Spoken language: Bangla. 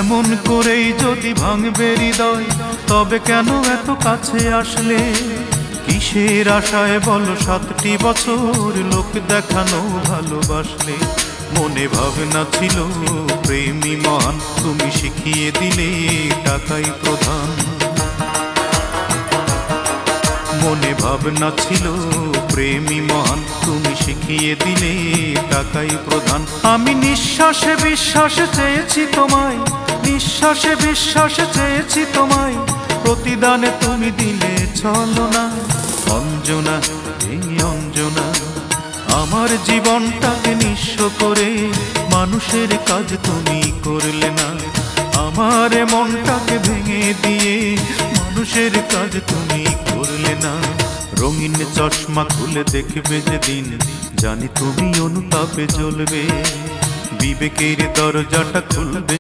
এমন করেই যদি ভাঙবে হৃদয়, তবে কেন এত কাছে আসলে? কিসের আশায় বলো 7টি বছর লোক দেখানো ভালোবাসলে? মনে ভাবনা ছিল প্রেমী মহান, তুমি শিখিয়ে দিলে টাকাই প্রধান। মনে ভাবনা ছিল প্রেমী মহান, তুমি শিখিয়ে দিলে টাকাই প্রধান। আমি নিঃশ্বাসে বিশ্বাসে চেয়েছি তোমায়, নিঃশ্বাসে বিশ্বাসে চেয়েছি তোমায়, প্রতিদানে তুমি দিলে ছলনা। অঞ্জনা, এই অঞ্জনা, আমার জীবনটাকে নিঃস্ব করে মানুষের কাজ তুমি করলে না। আমার মনটাকে ভেঙে দিয়ে মানুষের কাজ তুমি করলে না। রঙিন চশমা খুলে দেখবে যেদিন, জানি তুমি অনুতাপে জ্বলবে, বিবেকের দরজাটা খুলবে।